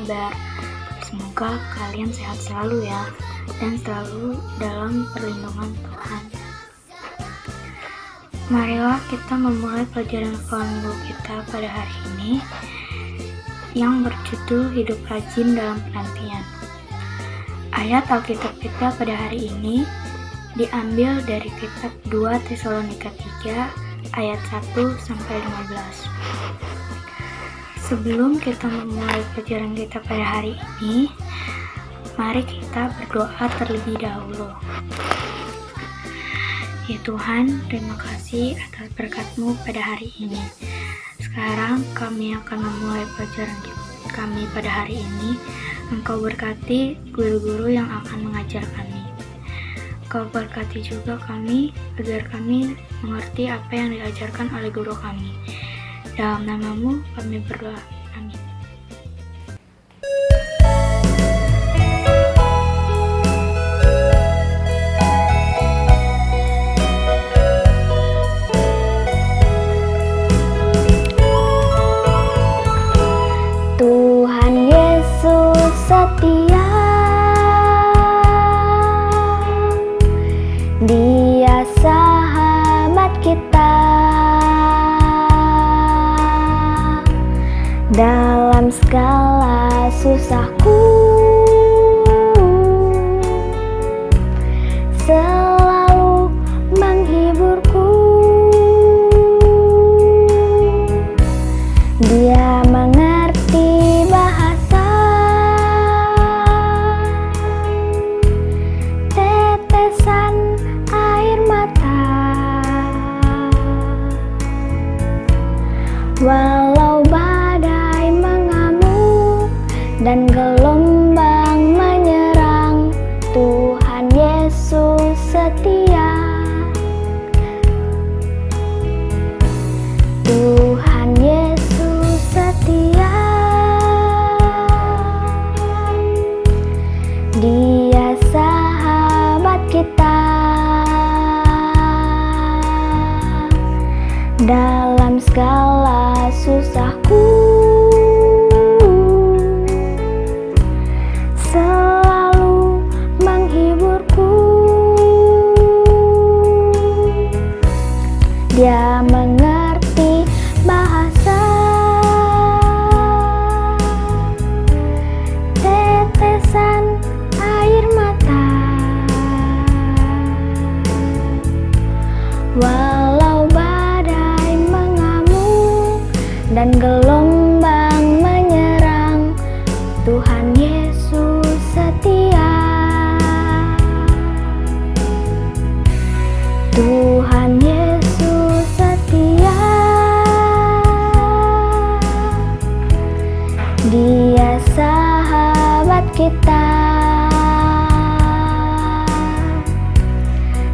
kabar? Semoga kalian sehat selalu ya, dan selalu dalam perlindungan Tuhan. Marilah kita memulai pelajaran minggu kita pada hari ini yang berjudul Hidup Rajin dalam Penantian. Ayat Alkitab kita pada hari ini diambil dari kitab 2 Tesalonika 3 ayat 1-15. Sebelum kita memulai pelajaran kita pada hari ini, mari kita berdoa terlebih dahulu. Ya Tuhan, terima kasih atas berkat-Mu pada hari ini. Sekarang kami akan memulai pelajaran kami pada hari ini. Engkau berkati guru-guru yang akan mengajar kami. Engkau berkati juga kami, agar kami mengerti apa yang diajarkan oleh guru kami. Dalam nama-Mu kami berdoa. Amin. Tuhan Yesus setia, Dia sahabat kita. Dalam segala susahku, selalu menghiburku. Dia mengerti bahasa tetesan air mata. Walau badai mengamuk dan gelombang menyerang, Tuhan Yesus setia. Tuhan Yesus setia, Dia sahabat kita. Dalam segala susahku, selalu menghiburku. Dia mengerti bahasa tetesan air mata. Walau badai mengamuk dan gelombang menyerang, Tuhan Yesus setia. Tuhan Yesus setia, Dia sahabat kita.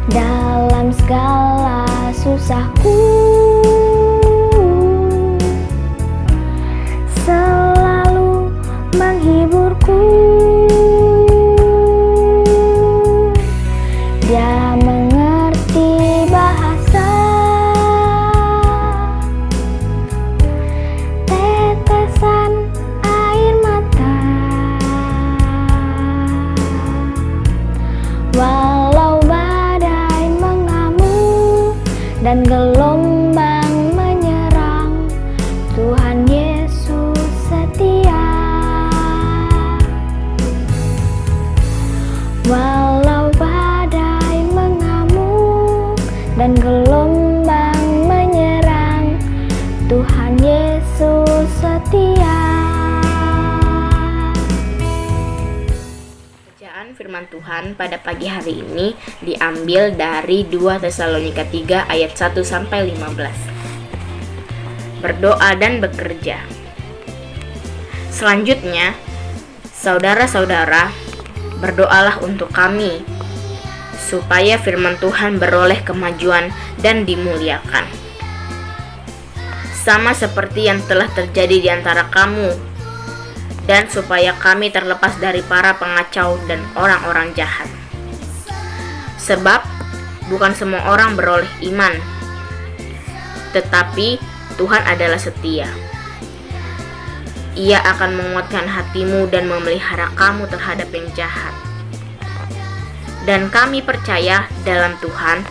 Dalam segala susahku, selalu menghiburku. Dia mengerti bahasa tetesan air mata. Walau badai mengamuk dan gelombang menyerang, Tuhan Yesus setia. Walau badai mengamuk dan gelombang menyerang, Tuhan Yesus setia. Bacaan firman Tuhan pada pagi hari ini diambil dari 2 Tesalonika 3 ayat 1-15. Berdoa dan bekerja. Selanjutnya, saudara-saudara, berdoalah untuk kami, supaya firman Tuhan beroleh kemajuan dan dimuliakan. Sama seperti yang telah terjadi di antara kamu, dan supaya kami terlepas dari para pengacau dan orang-orang jahat. Sebab bukan semua orang beroleh iman, tetapi Tuhan adalah setia. Ia akan menguatkan hatimu dan memelihara kamu terhadap yang jahat. Dan kami percaya dalam Tuhan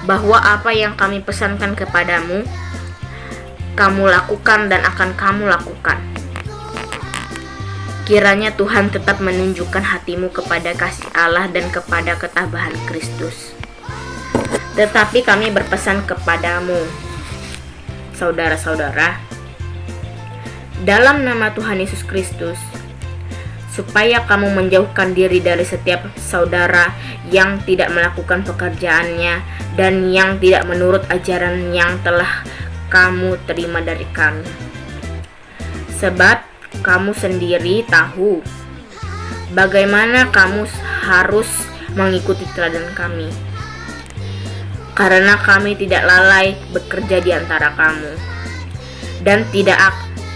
bahwa apa yang kami pesankan kepadamu, kamu lakukan dan akan kamu lakukan. Kiranya Tuhan tetap menunjukkan hatimu kepada kasih Allah dan kepada ketabahan Kristus. Tetapi kami berpesan kepadamu, saudara-saudara, dalam nama Tuhan Yesus Kristus, supaya kamu menjauhkan diri dari setiap saudara yang tidak melakukan pekerjaannya dan yang tidak menurut ajaran yang telah kamu terima dari kami. Sebab kamu sendiri tahu bagaimana kamu harus mengikuti teladan kami. Karena kami tidak lalai bekerja di antara kamu dan tidak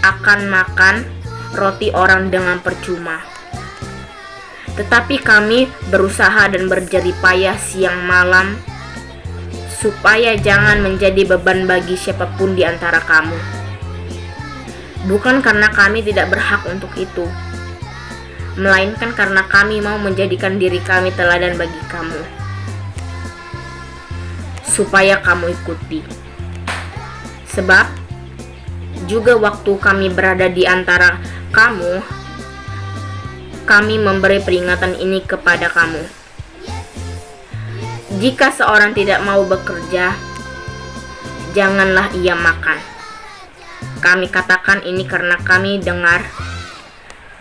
akan makan roti orang dengan percuma. Tetapi kami berusaha dan berjerih payah siang malam supaya jangan menjadi beban bagi siapapun di antara kamu. Bukan karena kami tidak berhak untuk itu, melainkan karena kami mau menjadikan diri kami teladan bagi kamu, supaya kamu ikuti. Sebab juga waktu kami berada di antara kamu, kami memberi peringatan ini kepada kamu. Jika seorang tidak mau bekerja, janganlah ia makan. Kami katakan ini karena kami dengar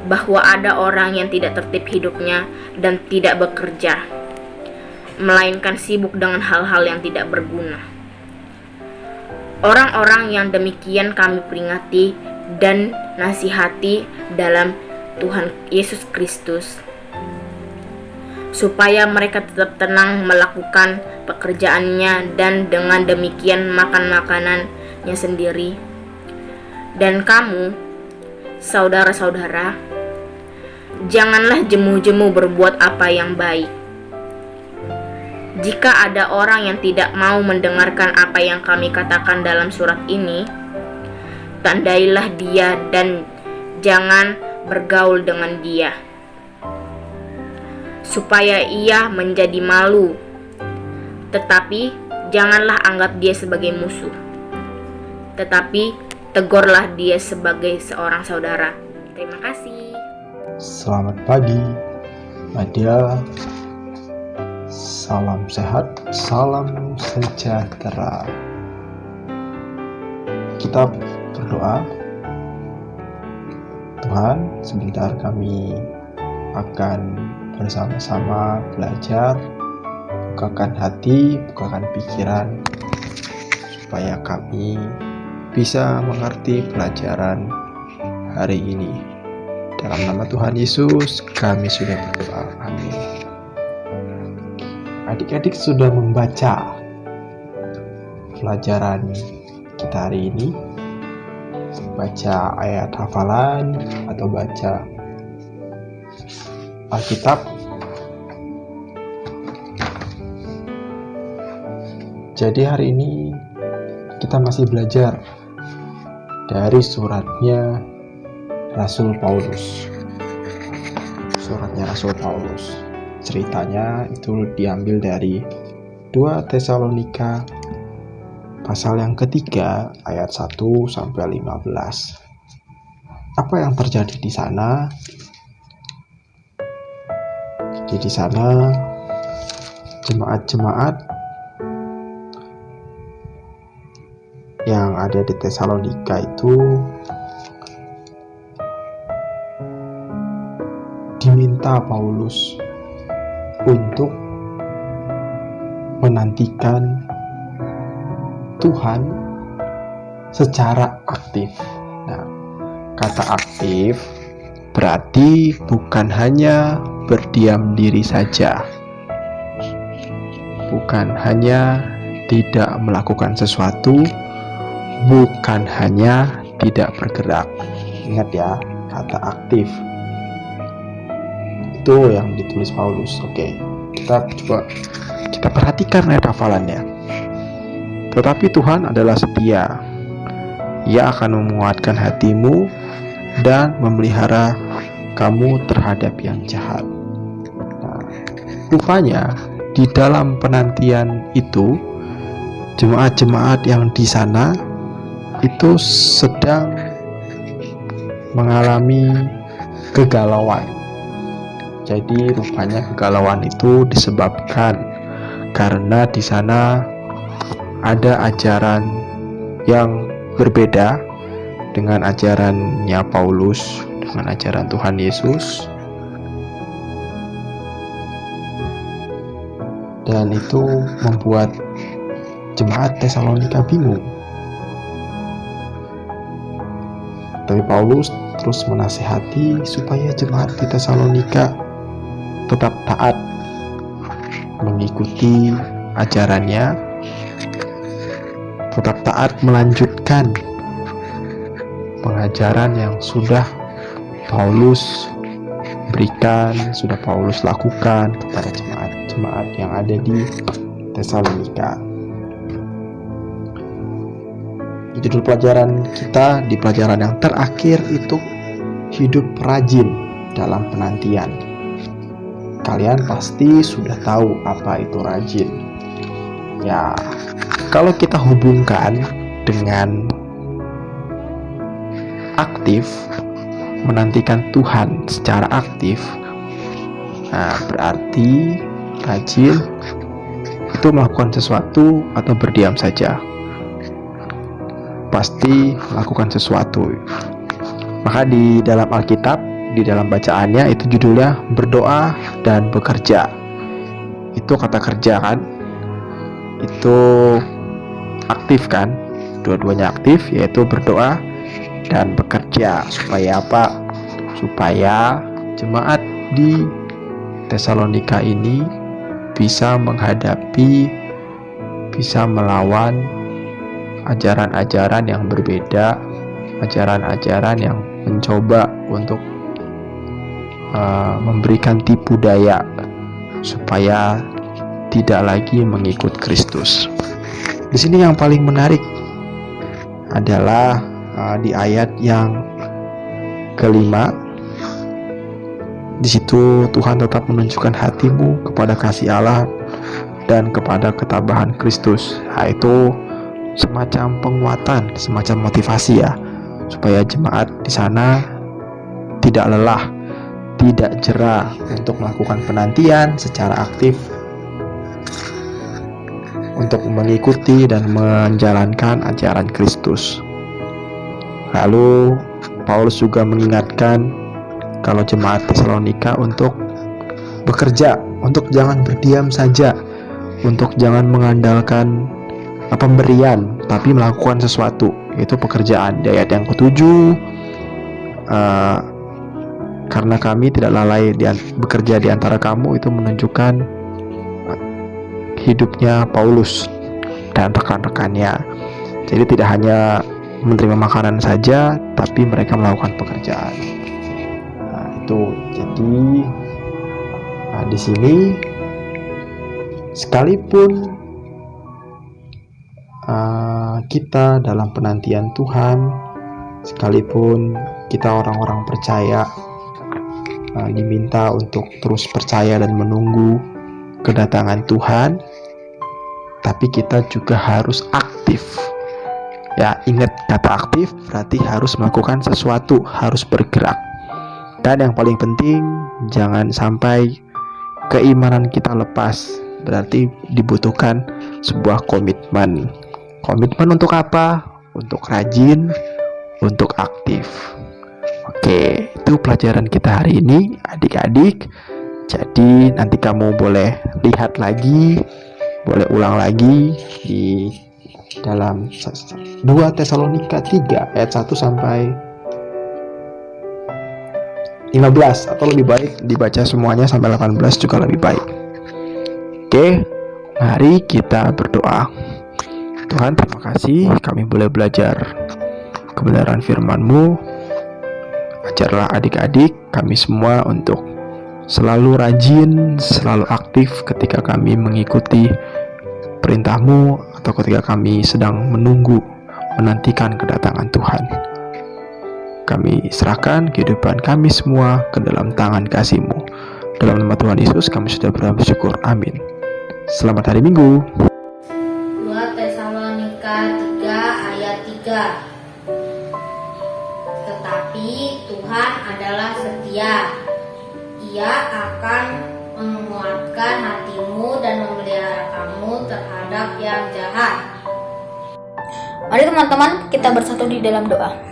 bahwa ada orang yang tidak tertib hidupnya dan tidak bekerja, melainkan sibuk dengan hal-hal yang tidak berguna. Orang-orang yang demikian kami peringati dan nasihati dalam Tuhan Yesus Kristus, supaya mereka tetap tenang melakukan pekerjaannya dan dengan demikian makan makanannya sendiri. Dan kamu, saudara-saudara, janganlah jemu-jemu berbuat apa yang baik. Jika ada orang yang tidak mau mendengarkan apa yang kami katakan dalam surat ini, tandailah dia dan jangan bergaul dengan dia, supaya ia menjadi malu. Tetapi janganlah anggap dia sebagai musuh, tetapi tegurlah dia sebagai seorang saudara. Terima kasih. Selamat pagi, Nadia. Salam sehat, salam sejahtera. Kita berdoa. Tuhan, sebentar kami akan bersama-sama belajar. Bukakan hati, bukakan pikiran, supaya kami bisa mengerti pelajaran hari ini. Dalam nama Tuhan Yesus kami sudah berdoa, amin. Adik-adik sudah membaca pelajaran kita hari ini, baca ayat hafalan atau baca Alkitab. Jadi hari ini kita masih belajar dari suratnya Rasul Paulus. Suratnya Rasul Paulus. Ceritanya itu diambil dari 2 Tesalonika pasal yang ketiga ayat 1 sampai 15. Apa yang terjadi di sana? Jadi di sana jemaat-jemaat yang ada di Tesalonika itu diminta Paulus untuk menantikan Tuhan secara aktif. Nah, kata aktif berarti bukan hanya berdiam diri saja, bukan hanya tidak melakukan sesuatu, bukan hanya tidak bergerak. Ingat ya, kata aktif itu yang ditulis Paulus. Oke, kita perhatikan ayat hafalannya. Tetapi Tuhan adalah setia. Ia akan menguatkan hatimu dan memelihara kamu terhadap yang jahat. Nah, rupanya di dalam penantian itu, jemaat-jemaat yang di sana itu sedang mengalami kegalauan. Jadi rupanya kegalauan itu disebabkan karena di sana ada ajaran yang berbeda dengan ajarannya Paulus, dengan ajaran Tuhan Yesus. Dan itu membuat jemaat Tesalonika bingung. Tapi Paulus terus menasihati supaya jemaat di Tesalonika tetap taat mengikuti ajarannya, tetap taat melanjutkan pengajaran yang sudah Paulus berikan, sudah Paulus lakukan kepada jemaat-jemaat yang ada di Tesalonika. Judul pelajaran kita di pelajaran yang terakhir itu hidup rajin dalam penantian. Kalian pasti sudah tahu apa itu rajin. Ya, kalau kita hubungkan dengan aktif, menantikan Tuhan secara aktif, nah berarti rajin itu melakukan sesuatu atau berdiam saja. Pasti melakukan sesuatu. Maka di dalam Alkitab, di dalam bacaannya itu judulnya berdoa dan bekerja. Itu kata kerja kan? Itu aktif kan? Dua-duanya aktif, yaitu berdoa dan bekerja. Supaya apa? Supaya jemaat di Tesalonika ini bisa menghadapi, bisa melawan ajaran-ajaran yang berbeda, ajaran-ajaran yang mencoba untuk memberikan tipu daya supaya tidak lagi mengikut Kristus. Di sini yang paling menarik adalah di ayat yang kelima. Di situ Tuhan tetap menunjukkan hatimu kepada kasih Allah dan kepada ketabahan Kristus. Nah, itu semacam penguatan, semacam motivasi ya, supaya jemaat di sana tidak lelah, tidak jera untuk melakukan penantian secara aktif, untuk mengikuti dan menjalankan ajaran Kristus. Lalu Paulus juga mengingatkan kalau jemaat Tesalonika untuk bekerja, untuk jangan berdiam saja, untuk jangan mengandalkan pemberian, tapi melakukan sesuatu, yaitu pekerjaan. Di ayat yang ke-7, karena kami tidak lalai bekerja di antara kamu, itu menunjukkan hidupnya Paulus dan rekan-rekannya. Jadi tidak hanya menerima makanan saja, tapi mereka melakukan pekerjaan. Nah, itu jadi di sini sekalipun kita dalam penantian Tuhan, sekalipun kita orang-orang percaya diminta untuk terus percaya dan menunggu kedatangan Tuhan, tapi kita juga harus aktif. Ya, ingat kata aktif berarti harus melakukan sesuatu, harus bergerak. Dan yang paling penting, jangan sampai keimanan kita lepas. Berarti dibutuhkan sebuah komitmen. Komitmen untuk apa? Untuk rajin, untuk aktif. Oke, itu pelajaran kita hari ini, adik-adik. Jadi nanti kamu boleh lihat lagi, boleh ulang lagi di dalam 2 Tesalonika 3 ayat 1 sampai 15, atau lebih baik dibaca semuanya sampai 18 juga lebih baik. Oke, mari kita berdoa. Tuhan, terima kasih kami boleh belajar kebenaran firman-Mu. Ajarlah adik-adik kami semua untuk selalu rajin, selalu aktif ketika kami mengikuti perintah-Mu atau ketika kami sedang menunggu, menantikan kedatangan Tuhan. Kami serahkan kehidupan kami semua ke dalam tangan kasih-Mu. Dalam nama Tuhan Yesus kami sudah bersyukur. Amin. Selamat hari Minggu. 2 Tesalonika 3 ayat 3. Tetapi Tuhan adalah setia. Ia akan menguatkan hatimu dan memelihara kamu terhadap yang jahat. Mari teman-teman, kita bersatu di dalam doa.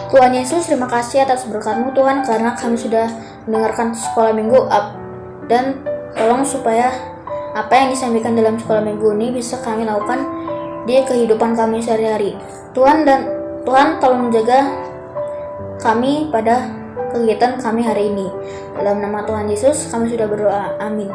Tuhan Yesus, terima kasih atas berkat-Mu Tuhan, karena kami sudah mendengarkan sekolah minggu dan tolong supaya apa yang disampaikan dalam sekolah minggu ini bisa kami lakukan di kehidupan kami sehari-hari. Tuhan tolong menjaga kami pada kegiatan kami hari ini. Dalam nama Tuhan Yesus kami sudah berdoa. Amin.